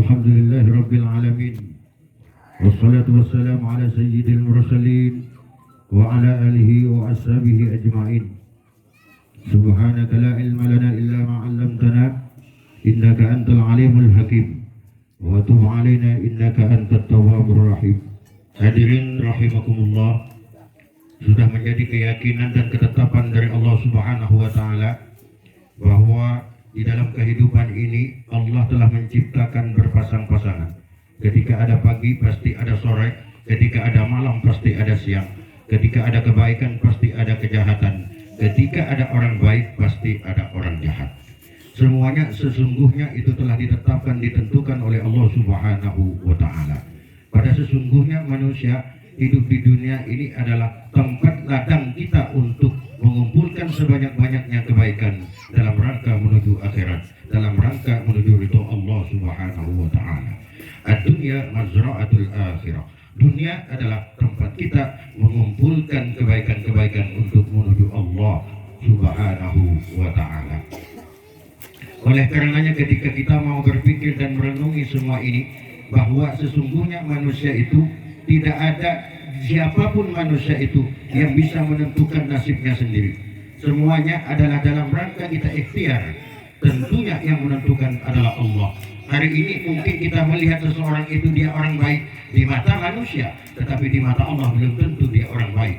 Alhamdulillahi Rabbil Alamin. Wassalatu wassalamu ala sayyidil mursalin wa ala alihi wa ashabihi ajma'in. Subhanaka la ilma lana illa ma 'allamtana innaka antal alimul hakim. Wa tub 'alaina innaka antat tawwabur rahim. Hadirin rahimakumullah, sudah menjadi keyakinan dan ketetapan dari Allah Subhanahu wa taala bahwa di dalam kehidupan ini Allah telah menciptakan berpasang-pasangan. Ketika ada pagi pasti ada sore, ketika ada malam pasti ada siang, ketika ada kebaikan pasti ada kejahatan, ketika ada orang baik pasti ada orang jahat. Semuanya sesungguhnya itu telah ditetapkan, ditentukan oleh Allah Subhanahu wa taala. Pada sesungguhnya manusia hidup di dunia ini adalah tempat ladang kita untuk mengumpulkan sebanyak-banyaknya kebaikan dalam rangka menuju akhirat, dalam rangka menuju ridho Allah Subhanahu wa taala. Ad-dunya mazra'atul akhirah. Dunia adalah tempat kita mengumpulkan kebaikan-kebaikan untuk menuju Allah Subhanahu wa taala. Oleh karenanya ketika kita mau berpikir dan merenungi semua ini, bahwa sesungguhnya manusia itu tidak ada siapapun manusia itu yang bisa menentukan nasibnya sendiri. Semuanya adalah dalam rangka kita ikhtiar. Tentunya yang menentukan adalah Allah. Hari ini mungkin kita melihat seseorang itu dia orang baik di mata manusia, tetapi di mata Allah belum tentu dia orang baik.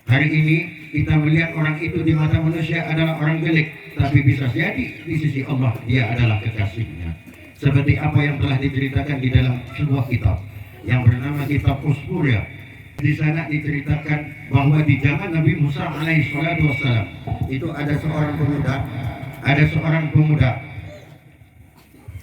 Hari ini kita melihat orang itu di mata manusia adalah orang jelek, tapi bisa jadi di sisi Allah dia adalah kekasihnya. Seperti apa yang telah diceritakan di dalam sebuah kitab yang bernama kitab Usfurya. Di sana diceritakan bahwa di zaman Nabi Musa alaihi salatu wassalam itu ada seorang pemuda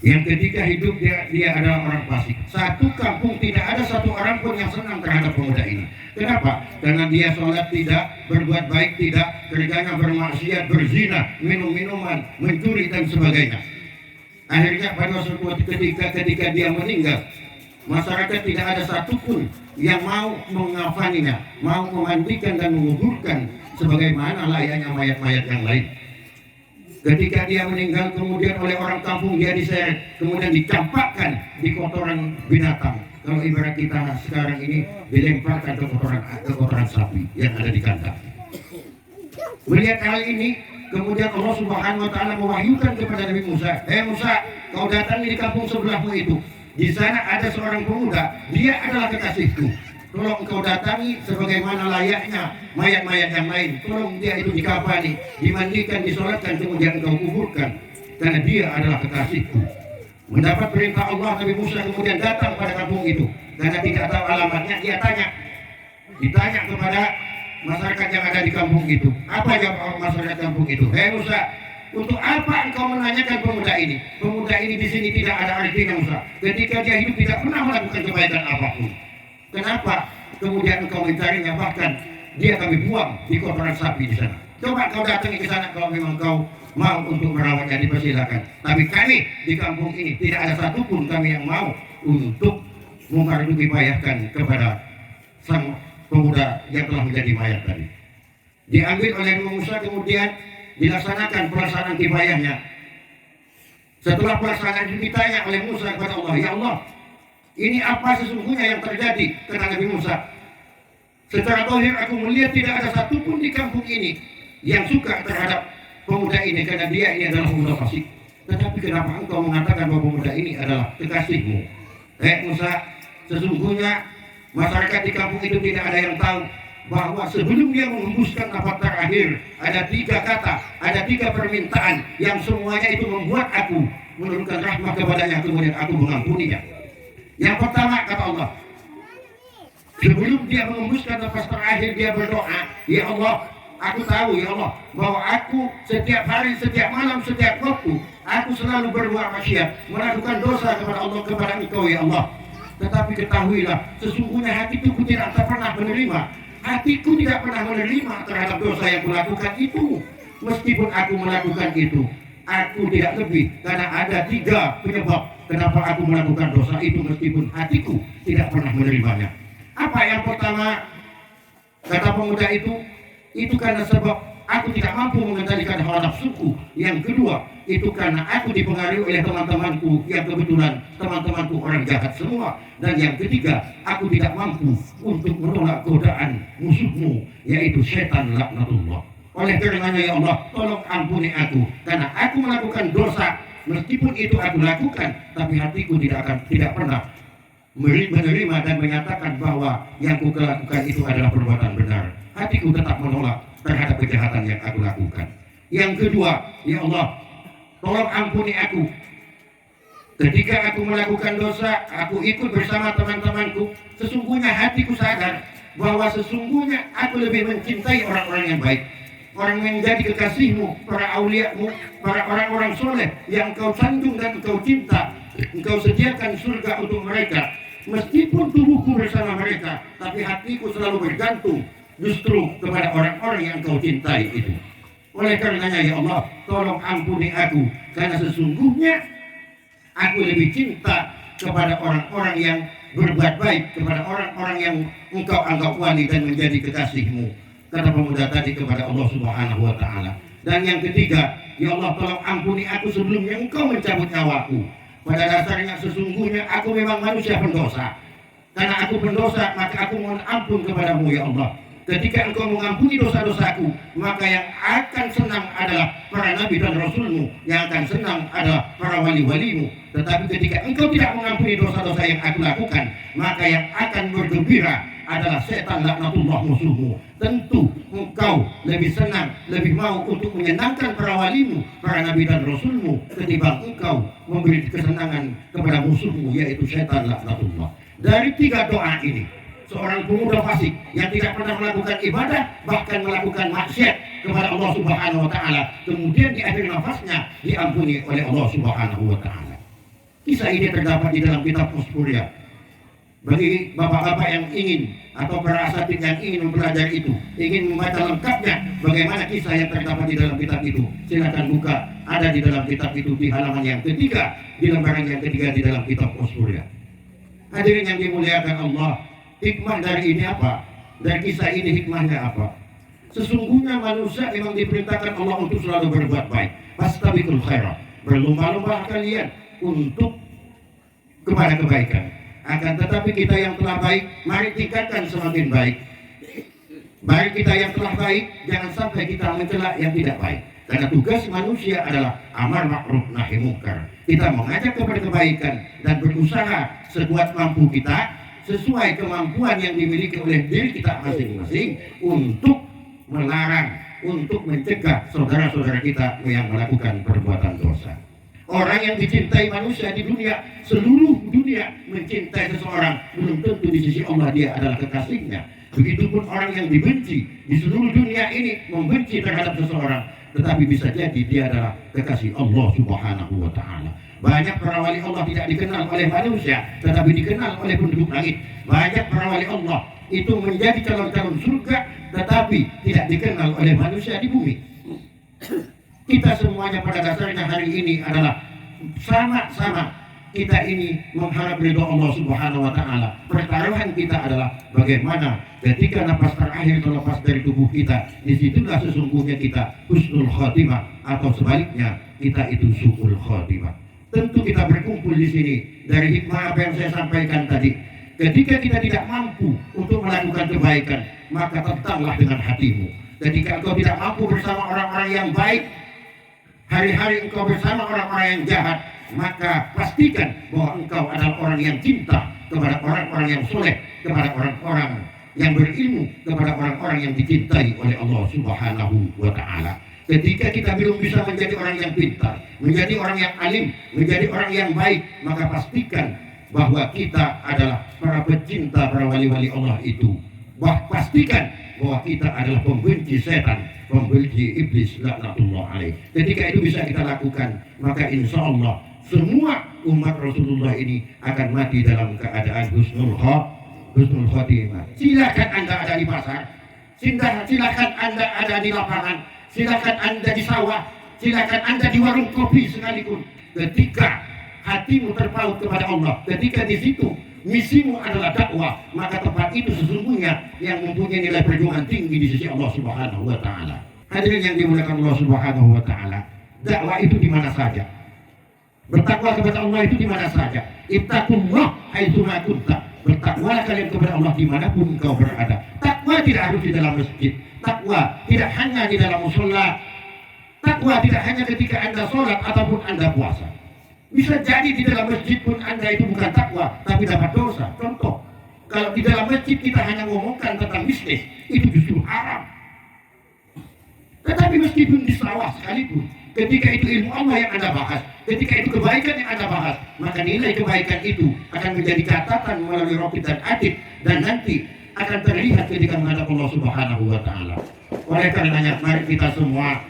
yang ketika hidup dia adalah orang fasik. Satu kampung tidak ada satu orang pun yang senang terhadap pemuda ini. Kenapa? Karena dia sholat tidak, berbuat baik tidak, kerjanya bermaksiat, berzina, minum-minuman, mencuri dan sebagainya. Akhirnya pada suatu ketika dia meninggal, masyarakat tidak ada satupun yang mau mengafaninya, mau memandikan dan menguburkan sebagaimana layaknya mayat-mayat yang lain. Ketika dia meninggal, kemudian oleh orang kampung dia diseret, kemudian dicampakkan di kotoran binatang. Kalau ibarat kita sekarang ini dilemparkan ke kotoran sapi yang ada di kandang. Melihat hal ini, kemudian Allah Subhanahu wa taala mewahyukan kepada Nabi Musa, Musa, kau datangi di kampung sebelahmu itu. Di sana ada seorang pemuda, dia adalah kekasihku. Tolong engkau datangi sebagaimana layaknya mayat-mayat yang lain. Tolong dia itu dikafani, dimandikan, disolatkan, kemudian engkau kuburkan. Karena dia adalah kekasihku. Mendapat perintah Allah, Nabi Musa kemudian datang pada kampung itu. Karena tidak tahu alamatnya, dia ditanya kepada masyarakat yang ada di kampung itu. Apa jawab masyarakat kampung itu? Musa, untuk apa engkau menanyakan pemuda ini? Pemuda ini di sini tidak ada artinya, Musa. Ketika dia hidup tidak pernah melakukan kebaikan apapun. Kenapa kemudian engkau mencarinya? Bahkan dia kami buang di kotoran sapi di sana. Coba kau datangi ke sana kalau memang kau mau untuk merawatnya, dipersilakan. Tapi kami di kampung ini tidak ada satupun kami yang mau untuk memfardu kifayahkan kepada sang pemuda yang telah menjadi mayat tadi. Diambil oleh Musa kemudian dilaksanakan pelaksanaan kifayahnya. Setelah pelaksanaan itu ditanya oleh Musa kepada Allah, ya Allah, ini apa sesungguhnya yang terjadi? Kata Nabi Musa, secara zahir aku melihat tidak ada satupun di kampung ini yang suka terhadap pemuda ini karena dia ini adalah pemuda fasik. Tetapi kenapa engkau mengatakan bahwa pemuda ini adalah kekasihmu? Musa, sesungguhnya masyarakat di kampung itu tidak ada yang tahu bahwa sebelum dia menghembuskan nafas terakhir ada 3 kata, ada 3 permintaan yang semuanya itu membuat aku menurunkan rahmat kepadanya, kemudian aku mengampuninya. Yang pertama kata Allah, sebelum dia menghembuskan nafas terakhir dia berdoa, ya Allah, aku tahu ya Allah bahwa aku setiap hari, setiap malam, setiap waktu aku selalu berbuat maksiat, melakukan dosa kepada Allah, kepada Engkau ya Allah. Tetapi ketahuilah, sesungguhnya hatiku tidak pernah menerima. Hatiku tidak pernah menerima terhadap dosa yang kulakukan itu. Meskipun aku melakukan itu, aku tidak lebih, karena ada 3 penyebab kenapa aku melakukan dosa itu meskipun hatiku tidak pernah menerimanya. Apa yang pertama? Kata pemuda itu karena sebab aku tidak mampu mengendalikan hawa nafsuku. Yang kedua, itu karena aku dipengaruhi oleh teman-temanku yang kebetulan teman-temanku orang jahat semua. Dan yang ketiga, aku tidak mampu untuk menolak godaan musuhmu, yaitu setan laknatullah. Oleh karenanya ya Allah, tolong ampuni aku karena aku melakukan dosa. Meskipun itu aku lakukan, tapi hatiku tidak pernah menerima dan menyatakan bahwa yang aku lakukan itu adalah perbuatan benar. Hatiku tetap menolak terhadap kejahatan yang aku lakukan. Yang kedua, ya Allah, tolong ampuni aku. Ketika aku melakukan dosa, aku ikut bersama teman-temanku. Sesungguhnya hatiku sadar bahwa sesungguhnya aku lebih mencintai orang-orang yang baik, orang yang menjadi kekasihmu, para auliamu, para orang-orang soleh yang engkau sanjung dan engkau cinta. Engkau sediakan surga untuk mereka. Meskipun tubuhku bersama mereka, tapi hatiku selalu bergantung justru kepada orang-orang yang engkau cintai itu. Oleh karenanya ya Allah, tolong ampuni aku, karena sesungguhnya aku lebih cinta kepada orang-orang yang berbuat baik, kepada orang-orang yang engkau anggap wali dan menjadi kekasihmu. Kata pemuda tadi kepada Allah Subhanahu wa Ta'ala. Dan yang ketiga, ya Allah, tolong ampuni aku sebelumnya engkau mencabut nyawaku. Pada dasarnya sesungguhnya aku memang manusia pendosa. Karena aku pendosa, maka aku mohon ampun kepadamu ya Allah. Ketika engkau mengampuni dosa-dosaku, maka yang akan senang adalah para nabi dan rasulmu, yang akan senang adalah para wali-walimu. Tetapi ketika engkau tidak mengampuni dosa-dosa yang aku lakukan, maka yang akan bergembira adalah setan laknatullah musuhmu. Tentu engkau lebih senang, lebih mau untuk menyenangkan para walimu, para nabi dan rasulmu, ketimbang engkau memberi kesenangan kepada musuhmu, yaitu setan laknatullah. Dari tiga doa ini, seorang pemuda fasik yang tidak pernah melakukan ibadah, bahkan melakukan maksiat kepada Allah Subhanahu wa Ta'ala, kemudian di akhir nafasnya diampuni oleh Allah Subhanahu wa Ta'ala. Kisah ini terdapat di dalam kitab Muskuria. Bagi bapak-bapak yang ingin atau para asatid yang ingin mempelajari itu, ingin membaca lengkapnya bagaimana kisah yang terdapat di dalam kitab itu, silakan buka, ada di dalam kitab itu di halaman yang ketiga, di lembaran yang ketiga di dalam kitab Muskuria. Hadirin yang dimuliakan Allah, hikmah dari ini apa? Dari kisah ini hikmahnya apa? Sesungguhnya manusia memang diperintahkan Allah untuk selalu berbuat baik. Fastabiqul khairat, berlomba-lomba kalian untuk kepada kebaikan. Akan tetapi kita yang telah baik, mari tingkatkan semakin baik. Baik kita yang telah baik, jangan sampai kita mencela yang tidak baik. Karena tugas manusia adalah amar ma'ruf nahi munkar. Kita mengajak kepada kebaikan dan berusaha sekuat mampu kita, sesuai kemampuan yang dimiliki oleh diri kita masing-masing, untuk melarang, untuk mencegah saudara-saudara kita yang melakukan perbuatan dosa. Orang yang dicintai manusia di dunia, seluruh dunia mencintai seseorang, belum tentu di sisi Allah dia adalah kekasihnya. Begitupun orang yang dibenci di seluruh dunia ini membenci terhadap seseorang, tetapi bisa jadi dia adalah kekasih Allah Subhanahu wa Ta'ala. Banyak para wali Allah tidak dikenal oleh manusia, tetapi dikenal oleh penduduk langit. Banyak para wali Allah itu menjadi calon-calon surga, tetapi tidak dikenal oleh manusia di bumi. Kita semuanya pada dasarnya hari ini adalah sama-sama kita ini mengharap ridho Allah Subhanahu wa Ta'ala. Pertaruhan kita adalah bagaimana ketika nafas terakhir terlepas dari tubuh kita, disitulah sesungguhnya kita husnul khotimah, atau sebaliknya kita itu su'ul khotimah. Tentu kita berkumpul di sini dari hikmah apa yang saya sampaikan tadi. Ketika kita tidak mampu untuk melakukan kebaikan, maka tentanglah dengan hatimu. Ketika engkau tidak mampu bersama orang-orang yang baik, hari-hari engkau bersama orang-orang yang jahat, maka pastikan bahwa engkau adalah orang yang cinta kepada orang-orang yang soleh, kepada orang-orang yang berilmu, kepada orang-orang yang dicintai oleh Allah Subhanahu wa Ta'ala. Ketika kita belum bisa menjadi orang yang pintar, menjadi orang yang alim, menjadi orang yang baik, maka pastikan bahwa kita adalah para pecinta para wali-wali Allah itu. Pastikan bahwa kita adalah pembenci setan, pembenci iblis laknatullah alaih. Ketika itu bisa kita lakukan, maka insya Allah semua umat Rasulullah ini akan mati dalam keadaan husnul khotimah. Silakan Anda ada di pasar, silakan Anda ada di lapangan, silakan Anda di sawah, silakan Anda di warung kopi sekalipun. Ketika hatimu terpaut kepada Allah, ketika di situ misimu adalah dakwah, maka tempat itu sesungguhnya yang mempunyai nilai perjuangan tinggi di sisi Allah Subhanahu wa Ta'ala. Hadirin yang dimuliakan Allah Subhanahu wa taala, dakwah itu di mana saja. Bertakwa kepada Allah itu di mana saja. Ittaqullah haitsu ma kunta. Bertakwalah kalian kepada Allah dimanapun engkau berada. Takwa tidak harus di dalam masjid. Takwa tidak hanya di dalam mushola. Takwa tidak hanya ketika Anda sholat ataupun Anda puasa. Bisa jadi di dalam masjid pun Anda itu bukan takwa, tapi dapat dosa. Contoh, kalau di dalam masjid kita hanya ngomongkan tentang bisnis, itu justru haram. Tetapi meskipun di sawah sekalipun, ketika itu ilmu Allah yang Anda bahas, ketika itu kebaikan yang Anda bahas, maka nilai kebaikan itu akan menjadi catatan melalui rokit dan atid, dan nanti akan terlihat ketika menghadap Allah Subhanahu wa taala. Oleh karenanya, mari kita semua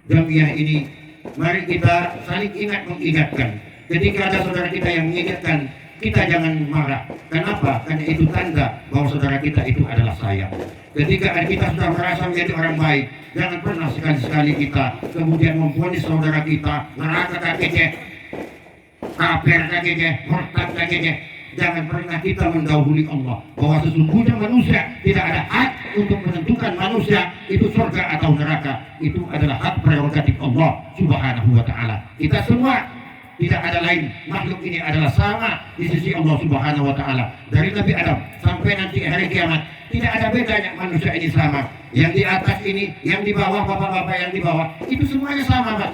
jamiah ini, mari kita saling ingat mengingatkan. Ketika ada saudara kita yang mengingatkan, kita jangan marah. Kenapa? Karena itu tanda bahwa saudara kita itu adalah sayang. Ketika kita sudah merasa menjadi orang baik, jangan pernah sekali-sekali kita kemudian memvonis saudara kita neraka kakeknya, kafir kakeknya, murtad kakeknya. Jangan pernah kita mendahului Allah, bahwa sesungguhnya manusia tidak ada hak untuk menentukan manusia itu surga atau neraka. Itu adalah hak prerogatif Allah Subhanahu wa taala. Kita semua tidak ada lain, makhluk ini adalah sama di sisi Allah Subhanahu wa taala. Dari Nabi Adam sampai nanti hari kiamat, tidak ada bedanya manusia ini sama. Yang di atas ini, yang di bawah, bapak-bapak yang di bawah, itu semuanya sama, Pak.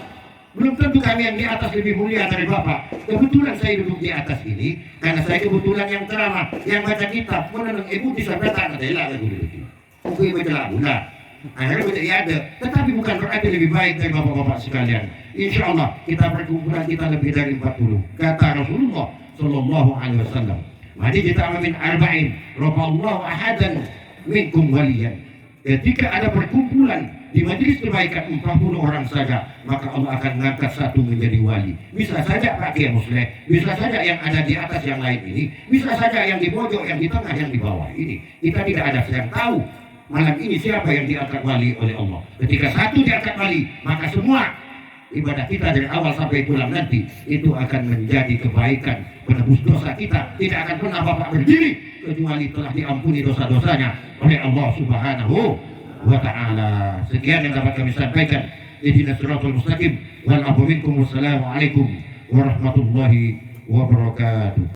Belum tentu kami yang di atas lebih mulia dari Bapak. Kebetulan saya duduk di atas ini karena saya kebetulan yang ceramah, yang baca kitab, menenun ibu bisa bertanya adalah lagu dulu. Buku baca lagu lah. Akhirnya tidak ada, tetapi bukan berarti lebih baik dari bapak-bapak sekalian. Insya Allah kita perkumpulan kita lebih dari 40. Kata Rasulullah Sallallahu Alaihi Wasallam, "Madi kita min arba'in, Rabbullah ahadan minkum waliyan." Ketika ada perkumpulan di majelis kebaikan 40 orang saja, maka Allah akan mengangkat satu menjadi wali. Bisa saja Pak Kiai Muslim, bisa saja yang ada di atas yang lain ini, bisa saja yang di pojok, yang di tengah, yang di bawah ini. Kita tidak ada yang tahu malam ini siapa yang diangkat wali oleh Allah. Ketika satu diangkat wali, maka semua ibadah kita dari awal sampai pulang nanti itu akan menjadi kebaikan, penebus dosa kita. Tidak akan pernah Bapak berdiri kecuali telah diampuni dosa-dosanya oleh Allah Subhanahu wa ta'ala. Sekian yang dapat kami sampaikan. Ihdinas siratal mustaqim wal afu minkum. Wassalamualaikum warahmatullahi wabarakatuh.